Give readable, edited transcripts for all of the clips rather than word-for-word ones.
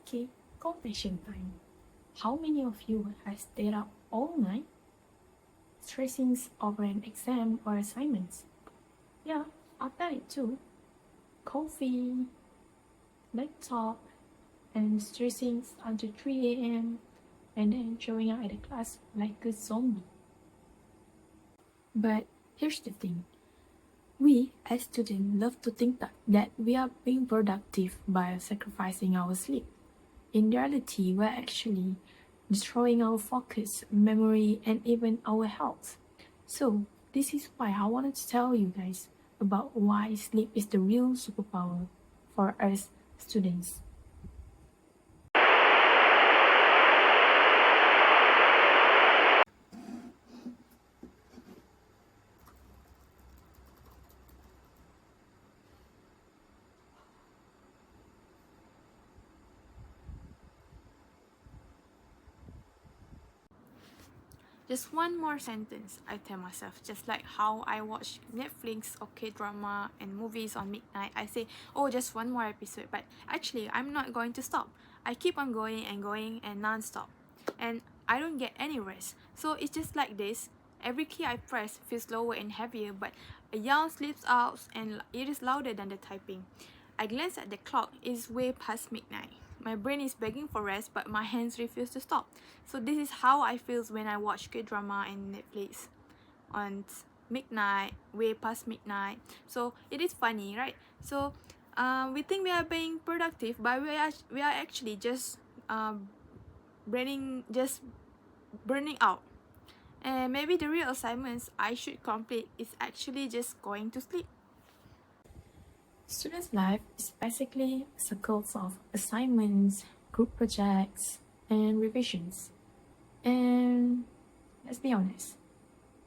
Okay, confession time. How many of you have stayed up all night, stressing over an exam or assignments? Yeah, I've done it too. Coffee, laptop, and stressing until 3 a.m. and then showing up at the class like a zombie. But here's the thing. We, as students, love to think that we are being productive by sacrificing our sleep. In reality, we're actually destroying our focus, memory, and even our health. So, this is why I wanted to tell you guys about why sleep is the real superpower for us students. Just one more sentence, I tell myself. Just like how I watch Netflix or K-drama and movies on midnight, I say, oh, just one more episode. But actually, I'm not going to stop. I keep on going and non-stop. And I don't get any rest. So it's just like this. Every key I press feels slower and heavier, but a yawn slips out and it is louder than the typing. I glance at the clock, it's way past midnight. My brain is begging for rest, but my hands refuse to stop. So this is how I feel when I watch K-drama and Netflix on midnight, way past midnight. So it is funny, right? So we think we are being productive, but we are actually just burning out. And maybe the real assignments I should complete is actually just going to sleep. Students' life is basically a circle of assignments, group projects, and revisions. And let's be honest,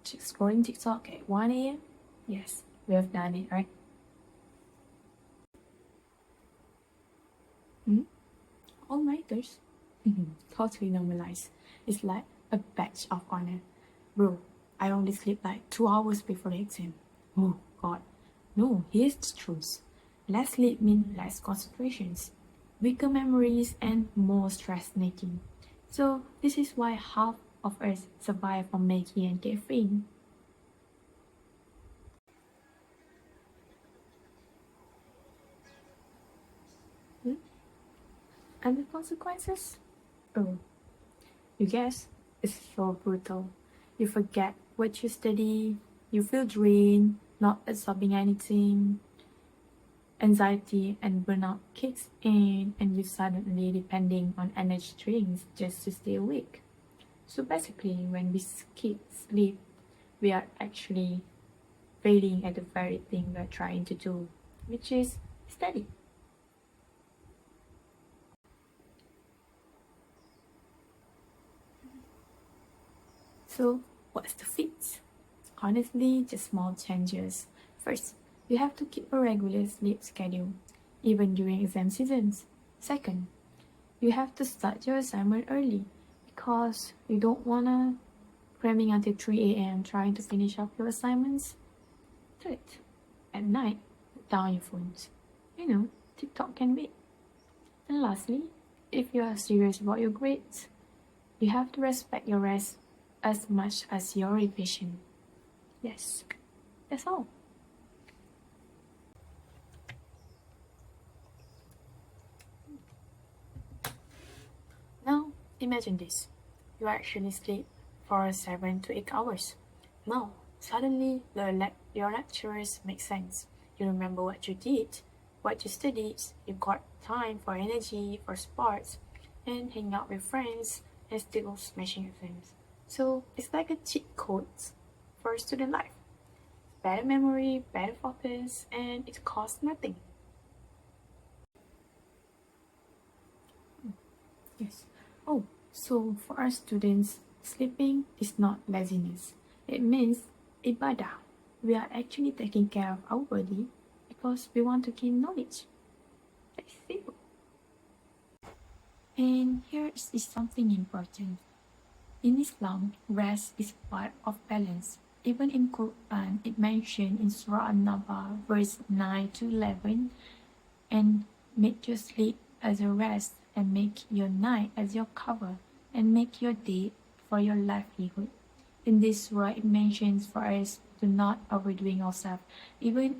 scrolling TikTok at 1 a.m.? Yes, we have done it, right? All-nighters? Totally normalized. It's like a badge of honor. Bro, I only sleep like 2 hours before the exam. Oh god. No, here's the truth. Less sleep means less concentrations, weaker memories, and more stress making. So this is why half of us survive on Maggie and caffeine. And the consequences? Oh, you guess? It's so brutal. You forget what you study, you feel drained, not absorbing anything. Anxiety and burnout kicks in, and you suddenly depending on energy drinks just to stay awake. So basically, when we skip sleep, we are actually failing at the very thing we're trying to do, which is study. So, what's the fix? Honestly, just small changes. First, you have to keep a regular sleep schedule, even during exam seasons. Second, you have to start your assignment early because you don't wanna cramming until 3 a.m. trying to finish up your assignments. Third, at night, put down your phones. You know, TikTok can wait. And lastly, if you are serious about your grades, you have to respect your rest as much as your revision. Yes, that's all. Now, imagine this. You actually sleep for 7 to 8 hours. Now, suddenly your lectures make sense. You remember what you did, what you studied, you got time for energy, for sports, and hang out with friends, and still smashing exams. So it's like a cheat code for student life. Better memory, better focus, and it costs nothing. Yes. Oh, so for our students, sleeping is not laziness. It means ibadah. We are actually taking care of our body because we want to gain knowledge. That's simple. And here is something important. In Islam, rest is part of balance. Even in Quran, it mentioned in Surah An-Naba, verse 9 to 11, and make your sleep as a rest and make your night as your cover and make your day for your livelihood. In this surah, it mentions for us to not overdoing ourselves. Even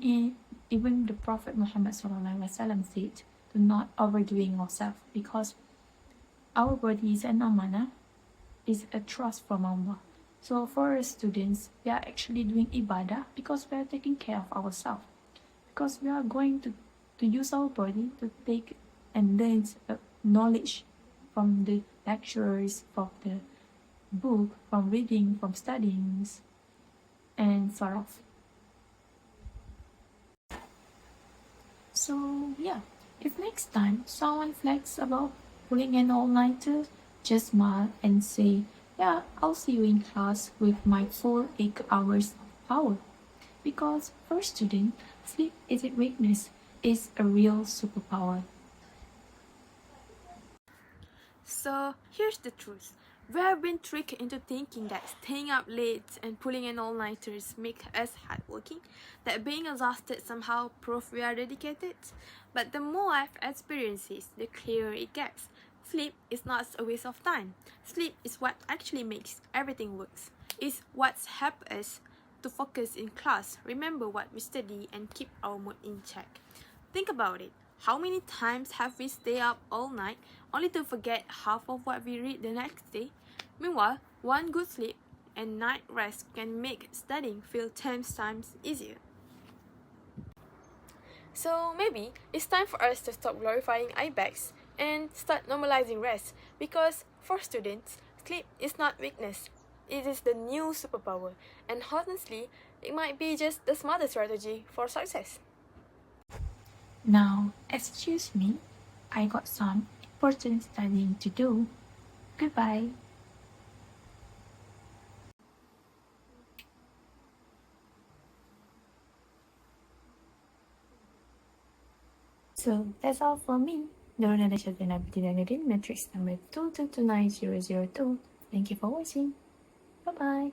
the Prophet Muhammad SAW said to not overdoing ourselves, because our body is an amanah, is a trust from Allah. So for us students, we are actually doing ibadah because we are taking care of ourselves. Because we are going to use our body to take and learn knowledge from the lecturers, from the book, from reading, from studying, and sort of. So yeah, if next time someone flags about pulling an all-nighter, just smile and say, yeah, I'll see you in class with my full 8 hours of power. Because for student, sleep isn't weakness, it's a real superpower. So here's the truth. We have been tricked into thinking that staying up late and pulling in all-nighters make us hardworking, that being exhausted somehow proves we are dedicated. But the more I've experienced this, the clearer it gets. Sleep is not a waste of time. Sleep is what actually makes everything works. It's what's helped us to focus in class, remember what we study, and keep our mood in check. Think about it. How many times have we stayed up all night only to forget half of what we read the next day? Meanwhile, one good sleep and night rest can make studying feel 10 times easier. So maybe it's time for us to stop glorifying eye bags and start normalizing rest, because for students, sleep is not weakness. It is the new superpower, and honestly, it might be just the smartest strategy for success. Now, excuse me, I got some important studying to do. Goodbye. So that's all for me. Nurul, Nadia, Syazliana, matrix number 2229002. Thank you for watching. Bye bye.